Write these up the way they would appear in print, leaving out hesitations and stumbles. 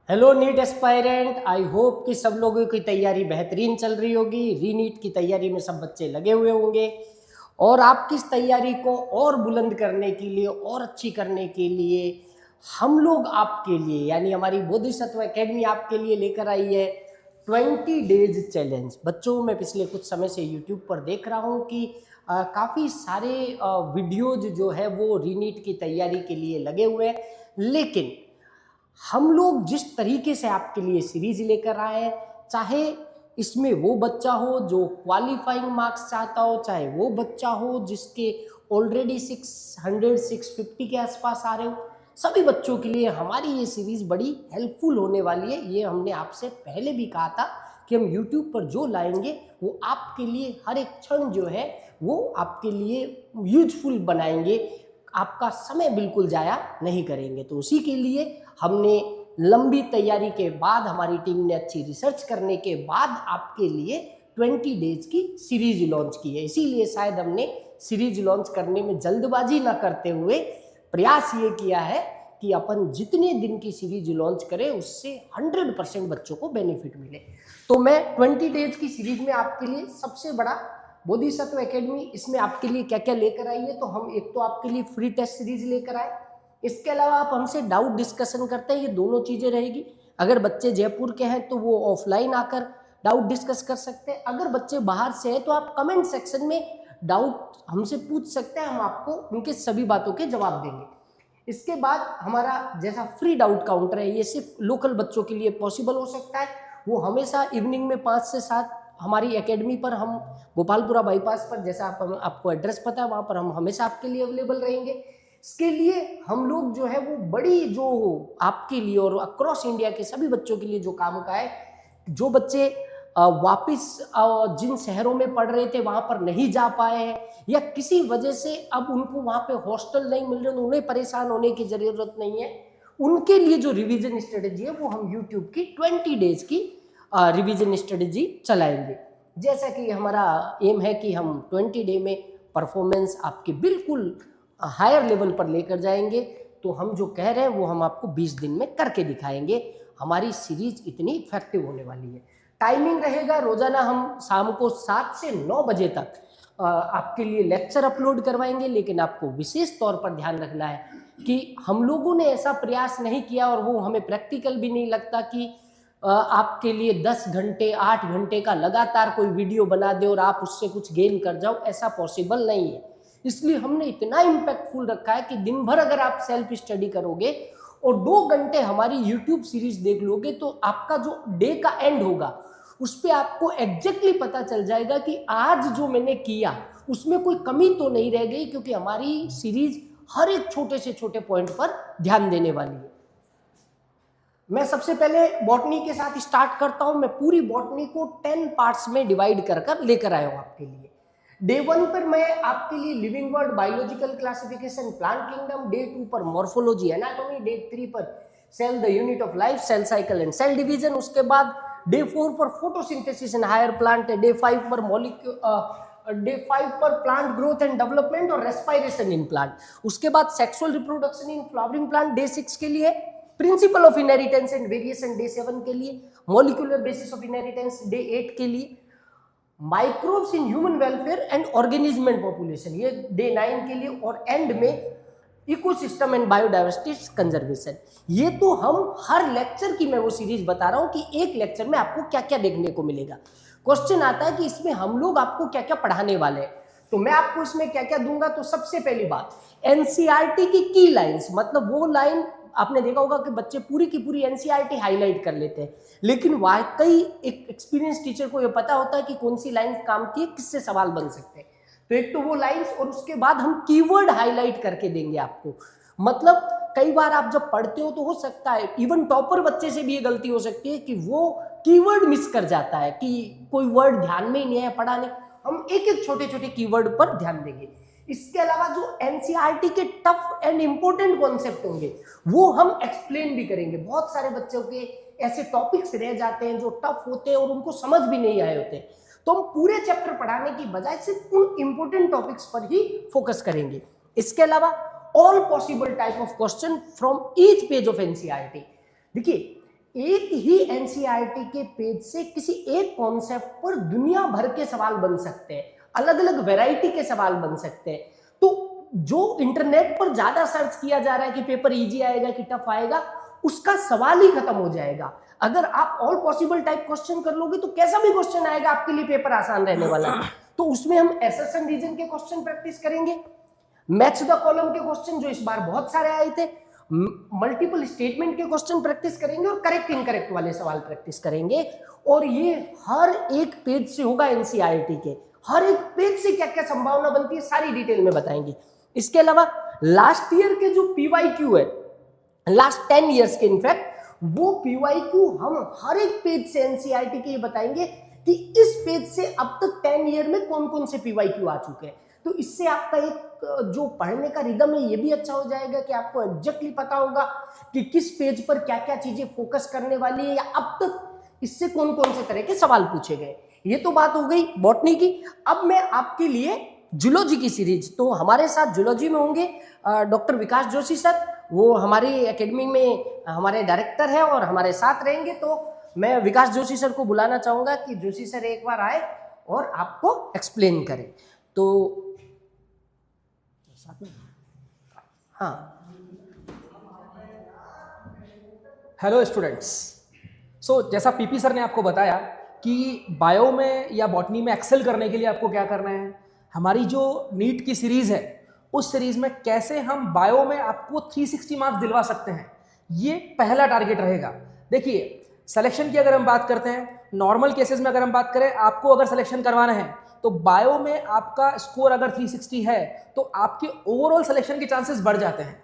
Hello NEET aspirant, I hope कि सब लोगों की तैयारी बेहतरीन चल रही होगी। रीनीट की तैयारी में सब बच्चे लगे हुए होंगे और आपकी इस तैयारी को और बुलंद करने के लिए और अच्छी करने के लिए हम लोग आपके लिए यानी हमारी बोधिसत्व एकेडमी आपके लिए लेकर आई है 20 डेज चैलेंज। बच्चों, मैं पिछले कुछ समय से यूट्यूब पर देख रहा हूँ कि काफ़ी सारे वीडियोज जो है वो रीनीट की तैयारी के लिए लगे हुए हैं, लेकिन हम लोग जिस तरीके से आपके लिए सीरीज लेकर आए हैं, चाहे इसमें वो बच्चा हो जो क्वालिफाइंग मार्क्स चाहता हो, चाहे वो बच्चा हो जिसके ऑलरेडी 600 650 के आसपास आ रहे हो, सभी बच्चों के लिए हमारी ये सीरीज बड़ी हेल्पफुल होने वाली है। ये हमने आपसे पहले भी कहा था कि हम YouTube पर जो लाएंगे वो आपके लिए हर एक क्षण जो है वो आपके लिए यूजफुल बनाएंगे, आपका समय बिल्कुल जाया नहीं करेंगे। तो उसी के लिए हमने लंबी तैयारी के बाद, हमारी टीम ने अच्छी रिसर्च करने के बाद आपके लिए 20 डेज की सीरीज लॉन्च की है। इसीलिए शायद हमने सीरीज लॉन्च करने में जल्दबाजी ना करते हुए प्रयास ये किया है कि अपन जितने दिन की सीरीज लॉन्च करें उससे 100% बच्चों को बेनिफिट मिले। तो मैं 20 डेज की सीरीज में आपके लिए सबसे बड़ा बोधिसत्व एकेडमी इसमें आपके लिए क्या क्या लेकर आई है, तो हम एक तो आपके लिए फ्री टेस्ट सीरीज लेकर आए। इसके अलावा आप हमसे डाउट डिस्कशन करते हैं, ये दोनों चीज़ें रहेगी। अगर बच्चे जयपुर के हैं तो वो ऑफलाइन आकर डाउट डिस्कस कर सकते हैं, अगर बच्चे बाहर से हैं तो आप कमेंट सेक्शन में डाउट हमसे पूछ सकते हैं, हम आपको उनके सभी बातों के जवाब देंगे। इसके बाद हमारा जैसा फ्री डाउट काउंटर है, ये सिर्फ लोकल बच्चों के लिए पॉसिबल हो सकता है। वो हमेशा इवनिंग में 5 से 7 हमारी एकेडमी पर, हम गोपालपुरा बाईपास पर, जैसा आपको एड्रेस पता है, वहाँ पर हम हमेशा आपके लिए अवेलेबल रहेंगे। इसके लिए हम लोग जो है वो बड़ी जो आपके लिए और अक्रॉस इंडिया के सभी बच्चों के लिए जो काम का है, जो बच्चे वापिस जिन शहरों में पढ़ रहे थे वहाँ पर नहीं जा पाए हैं या किसी वजह से अब उनको वहाँ पे हॉस्टल नहीं मिल रहे, उन्हें परेशान होने की ज़रूरत नहीं है। उनके लिए जो रिवीजन स्ट्रेटेजी है वो हम यूट्यूब की 20 डेज की रिवीजन स्ट्रेटेजी चलाएंगे। जैसा कि हमारा एम है कि हम 20 डे में परफॉर्मेंस आपके बिल्कुल हायर लेवल पर लेकर जाएंगे, तो हम जो कह रहे हैं वो हम आपको 20 दिन में करके दिखाएंगे। हमारी सीरीज इतनी इफेक्टिव होने वाली है। टाइमिंग रहेगा, रोजाना हम शाम को 7 से 9 बजे तक आपके लिए लेक्चर अपलोड करवाएंगे, लेकिन आपको विशेष तौर पर ध्यान रखना है कि हम लोगों ने ऐसा प्रयास नहीं किया और वो हमें प्रैक्टिकल भी नहीं लगता कि आपके लिए 10 घंटे 8 घंटे का लगातार कोई वीडियो बना दे और आप उससे कुछ गेन कर जाओ, ऐसा पॉसिबल नहीं है। इसलिए हमने इतना इम्पैक्टफुल रखा है कि दिन भर अगर आप सेल्फ स्टडी करोगे और 2 घंटे हमारी यूट्यूब सीरीज देख लोगे तो आपका जो डे का एंड होगा उस पर आपको एग्जैक्टली पता चल जाएगा कि आज जो मैंने किया उसमें कोई कमी तो नहीं रह गई, क्योंकि हमारी सीरीज हर एक छोटे से छोटे पॉइंट पर ध्यान देने वाली है। मैं सबसे पहले बॉटनी के साथ स्टार्ट करता हूं। मैं पूरी बॉटनी को 10 पार्ट्स में डिवाइड कर लेकर आया हूं आपके लिए। डे 1 पर मैं आपके लिए living word, biological classification, plant kingdom, day 2 पर मॉर्फोलॉजी, एनाटॉमी, डे 3 पर cell the unit of life, cell cycle and cell division. उसके बाद डे 4 पर photosynthesis in higher plant, day 5 पर डे 5 पर प्लांट ग्रोथ एंड डेवलपमेंट और respiration in plant. उसके बाद sexual reproduction in flowering plant day 6 के लिए, principle of inheritance and variation day 7 के लिए, molecular basis of inheritance day 8 के लिए, microbes in human welfare and organism and population ये डे 9 के लिए, और एंड में इकोसिस्टम एंड बायोडाइवर्सिटी कंजर्वेशन। ये तो हम हर लेक्चर की मैं वो सीरीज बता रहा हूं कि एक लेक्चर में आपको क्या क्या देखने को मिलेगा। क्वेश्चन आता है कि इसमें हम लोग आपको क्या क्या पढ़ाने वाले हैं, तो मैं आपको इसमें क्या क्या दूंगा। तो सबसे पहली बात, एनसीईआरटी की की लाइंस, मतलब वो लाइन आपने देखा होगा कि बच्चे पूरी की पूरी एनसीईआरटी हाईलाइट कर लेते हैं, लेकिन वाकई एक एक्सपीरियंस टीचर को ये पता होता है कि कौन सी लाइन काम की है, किससे सवाल बन सकते हैं। तो एक तो वो लाइंस, और उसके बाद हम कीवर्ड हाईलाइट करके देंगे आपको। मतलब कई बार आप जब पढ़ते हो तो हो सकता है इवन टॉपर बच्चे से भी ये गलती हो सकती है कि वो कीवर्ड मिस कर जाता है, कि कोई वर्ड ध्यान में ही नहीं है, पढ़ा नहीं। हम एक एक छोटे छोटे कीवर्ड पर ध्यान देंगे। इसके अलावा जो एनसीईआरटी के टफ एंड इंपॉर्टेंट कॉन्सेप्ट होंगे वो हम एक्सप्लेन भी करेंगे। बहुत सारे बच्चों के ऐसे टॉपिक्स रह जाते हैं जो टफ होते हैं और उनको समझ भी नहीं आए होते, तो हम पूरे चैप्टर पढ़ाने की बजाय सिर्फ उन इंपॉर्टेंट टॉपिक्स पर ही फोकस करेंगे। इसके अलावा all possible type of question from each page of NCERT. देखिए, एक ही एनसीईआरटी के पेज से किसी एक कॉन्सेप्ट पर दुनिया भर के सवाल बन सकते हैं, अलग अलग वैरायटी के सवाल बन सकते हैं। तो जो इंटरनेट पर ज्यादा सर्च किया जा रहा है कि पेपर इजी आएगा कि टफ आएगा, उसका सवाल ही खत्म हो जाएगा। अगर आप ऑल पॉसिबल टाइप क्वेश्चन कर लोगे तो कैसा भी क्वेश्चन आएगा आपके लिए पेपर आसान रहने वाला है। तो उसमें हम असर्शन रीजन के क्वेश्चन प्रैक्टिस करेंगे, मैच द कॉलम के क्वेश्चन जो इस बार बहुत सारे आए थे, मल्टीपल स्टेटमेंट के क्वेश्चन प्रैक्टिस करेंगे और करेक्ट इनकरेक्ट वाले सवाल प्रैक्टिस करेंगे। और ये हर एक पेज से होगा, एनसीईआरटी के हर एक पेज से क्या क्या संभावना बनती है सारी डिटेल में बताएंगे। इसके अलावा लास्ट ईयर के जो पीवाईक्यू है, लास्ट 10 इयर्स के इनफैक्ट, वो पीवाईक्यू हम हर एक पेज से एनसीईआरटी के ये बताएंगे कि इस पेज से अब तक 10 ईयर में कौन कौन से पीवाईक्यू आ चुके हैं। तो इससे आपका एक जो पढ़ने का रिदम है ये भी अच्छा हो जाएगा कि आपको एग्जैक्टली पता होगा कि किस पेज पर क्या क्या चीजें फोकस करने वाली है या अब तक इससे कौन कौन से तरह के सवाल पूछे गए। ये तो बात हो गई बॉटनी की। अब मैं आपके लिए जूलॉजी की सीरीज, तो हमारे साथ जूलॉजी में होंगे डॉक्टर विकास जोशी सर, वो हमारी एकेडमी में हमारे डायरेक्टर है और हमारे साथ रहेंगे। तो मैं विकास जोशी सर को बुलाना चाहूंगा कि जोशी सर एक बार आए और आपको एक्सप्लेन करें। तो हाँ, हेलो स्टूडेंट्स। जैसा पीपी सर ने आपको बताया कि बायो में या बॉटनी में एक्सेल करने के लिए आपको क्या करना है, हमारी जो नीट की सीरीज़ है उस सीरीज़ में कैसे हम बायो में आपको 360 मार्क्स दिलवा सकते हैं, ये पहला टारगेट रहेगा। देखिए, सिलेक्शन की अगर हम बात करते हैं, नॉर्मल केसेस में अगर हम बात करें, आपको अगर सिलेक्शन करवाना है तो बायो में आपका स्कोर अगर 360 है तो आपके ओवरऑल सिलेक्शन के चांसेस बढ़ जाते हैं।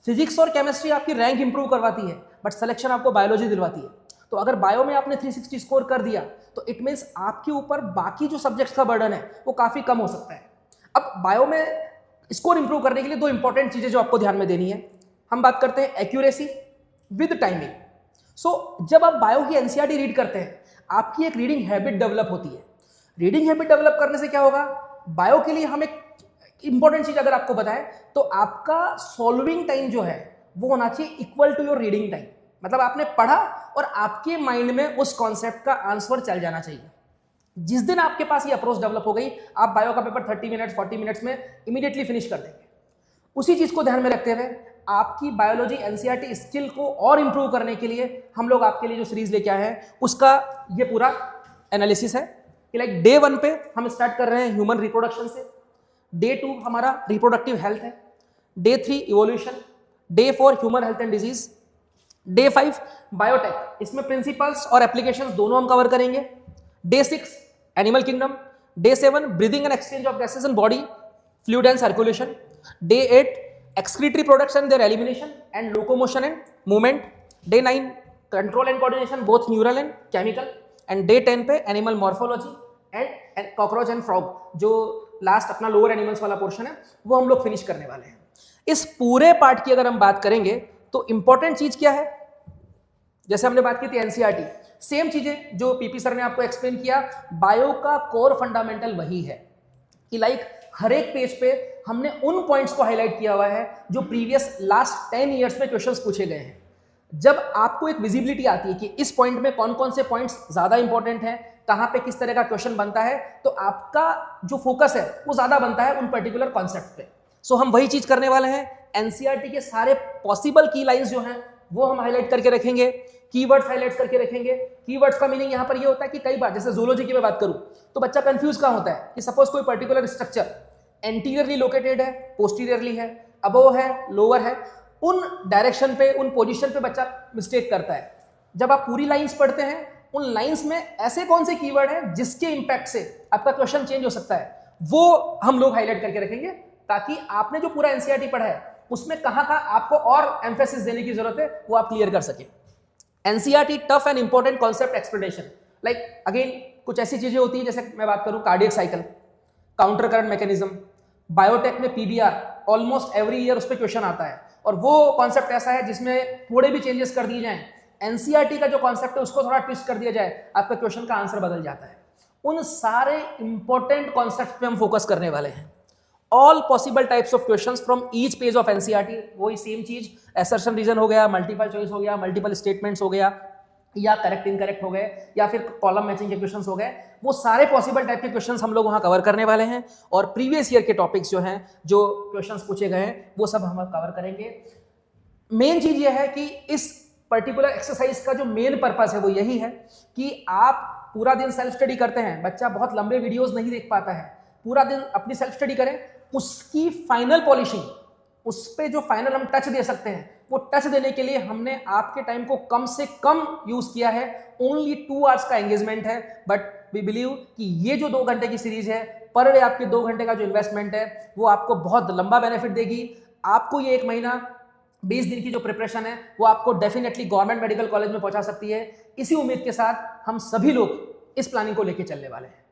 फिजिक्स और केमिस्ट्री आपकी रैंक इंप्रूव करवाती है, बट सिलेक्शन आपको बायोलॉजी दिलवाती है। तो अगर बायो में आपने 360 स्कोर कर दिया तो इट मीन्स आपके ऊपर बाकी जो सब्जेक्ट्स का बर्डन है वो काफ़ी कम हो सकता है। अब बायो में स्कोर इंप्रूव करने के लिए दो इंपॉर्टेंट चीज़ें जो आपको ध्यान में देनी है, हम बात करते हैं एक्यूरेसी विद टाइमिंग। जब आप बायो की एनसीईआरटी रीड करते हैं, आपकी एक रीडिंग हैबिट डेवलप होती है। रीडिंग हैबिट डेवलप करने से क्या होगा, बायो के लिए हम एक इंपॉर्टेंट चीज अगर आपको बताएं तो आपका सॉल्विंग टाइम जो है वो होना चाहिए equal to your reading time. मतलब आपने पढ़ा और आपके माइंड में उस कॉन्सेप्ट का आंसर चल जाना चाहिए। जिस दिन आपके पास ये अप्रोच डेवलप हो गई, आप बायो का पेपर 30 मिनट्स 40 मिनट्स में इमीडिएटली फिनिश कर देंगे। उसी चीज को ध्यान में रखते हुए आपकी बायोलॉजी एनसीईआरटी स्किल को और इंप्रूव करने के लिए हम लोग आपके लिए जो सीरीज लेके आए हैं उसका ये पूरा एनालिसिस है कि लाइक डे 1 पे हम स्टार्ट कर रहे हैं ह्यूमन रिप्रोडक्शन से, डे 2 हमारा रिप्रोडक्टिव हेल्थ है, day 3 evolution, day 4 human health and disease, day 5 biotech, इसमें प्रिंसिपल्स और एप्लीकेशंस दोनों हम कवर करेंगे, day 6 animal kingdom, day 7 breathing and exchange of gases in body, fluid and circulation, day 8 excretory production, their elimination and locomotion and movement, day 9 control and coordination both neural and chemical, and day 10 पे animal morphology and cockroach and frog, जो last अपना lower animals वाला portion है वो हम लोग finish करने वाले हैं। इस पूरे पार्ट की अगर हम बात करेंगे तो इंपॉर्टेंट चीज क्या है, जैसे हमने बात की थी एनसीईआरटी, सेम चीजें जो पीपी सर ने आपको एक्सप्लेन किया, बायो का कोर फंडामेंटल वही है कि लाइक हर एक पेज पे हमने उन पॉइंट्स को हाईलाइट किया हुआ है जो प्रीवियस लास्ट 10 इयर्स में क्वेश्चंस पूछे गए हैं। जब आपको एक विजिबिलिटी आती है कि इस पॉइंट में कौन कौन से पॉइंट्स ज्यादा इंपॉर्टेंट हैं, कहां पे किस तरह का क्वेश्चन बनता है, तो आपका जो फोकस है वो ज्यादा बनता है उन पर्टिकुलर कॉन्सेप्ट पे। सो हम वही चीज करने वाले हैं। एनसीईआरटी के सारे पॉसिबल की लाइंस जो हैं वो हम हाईलाइट करके रखेंगे, कीवर्ड्स हाईलाइट करके रखेंगे। कीवर्ड्स का मीनिंग यहाँ पर ये होता है कि कई बार जैसे जूलॉजी की मैं बात करूं तो बच्चा कंफ्यूज कहां होता है कि सपोज कोई पर्टिकुलर स्ट्रक्चर एंटीरियरली लोकेटेड है, पोस्टीरियरली है, अबोव है, लोअर है, उन डायरेक्शन पे, उन पोजीशन पे बच्चा मिस्टेक करता है। जब आप पूरी लाइंस पढ़ते हैं, उन लाइंस में ऐसे कौन से कीवर्ड हैं जिसके इंपैक्ट से आपका क्वेश्चन चेंज हो सकता है, वो हम लोग हाईलाइट करके रखेंगे ताकि आपने जो पूरा एनसीईआरटी पढ़ा है उसमें कहां आपको और एम्फेसिस देने की जरूरत है वो आप क्लियर कर सके। NCERT tough and important concept explanation, like again कुछ ऐसी चीजें होती हैं, जैसे मैं बात करूं cardiac cycle, counter current mechanism, biotech में पीबीआर ऑलमोस्ट एवरी ईयर उस पर क्वेश्चन आता है और वो कॉन्सेप्ट ऐसा है जिसमें थोड़े भी चेंजेस कर दिए जाएं, एनसीईआरटी का जो कॉन्सेप्ट है उसको थोड़ा ट्विस्ट कर दिया जाए, आपका क्वेश्चन का आंसर बदल जाता है। उन सारे इंपॉर्टेंट कॉन्सेप्ट पे हम फोकस करने वाले हैं। All possible types of questions from each page of NCERT, वही सेम चीज, असर्शन रीजन हो गया, मल्टीपल चॉइस हो गया, मल्टीपल स्टेटमेंट्स हो गया, या करेक्ट इनकरेक्ट हो गए, या फिर कॉलम मैचिंग के क्वेश्चंस हो गए, वो सारे पॉसिबल टाइप के क्वेश्चंस हम लोग वहां कवर करने वाले हैं। और प्रीवियस ईयर के टॉपिक्स जो हैं, जो क्वेश्चंस पूछे गए हैं, वो सब हम कवर करेंगे। मेन चीज ये है कि इस पर्टिकुलर एक्सरसाइज का जो मेन पर्पस है वो यही है कि आप पूरा दिन सेल्फ स्टडी करते हैं, बच्चा बहुत लंबे वीडियोस नहीं देख पाता है, पूरा दिन अपनी सेल्फ स्टडी करें, उसकी फाइनल पॉलिशिंग, उस पे जो फाइनल हम टच दे सकते हैं, वो टच देने के लिए हमने आपके टाइम को कम से कम यूज किया है। ओनली 2 आवर्स का एंगेजमेंट है, बट वी बिलीव कि ये जो 2 घंटे की सीरीज है, पर डे आपके 2 घंटे का जो इन्वेस्टमेंट है, वो आपको बहुत लंबा बेनिफिट देगी। आपको ये 1 महीना 20 दिन की जो प्रिपरेशन है, वो आपको डेफिनेटली गवर्नमेंट मेडिकल कॉलेज में पहुंचा सकती है। इसी उम्मीद के साथ हम सभी लोग इस प्लानिंग को लेकर चलने वाले हैं।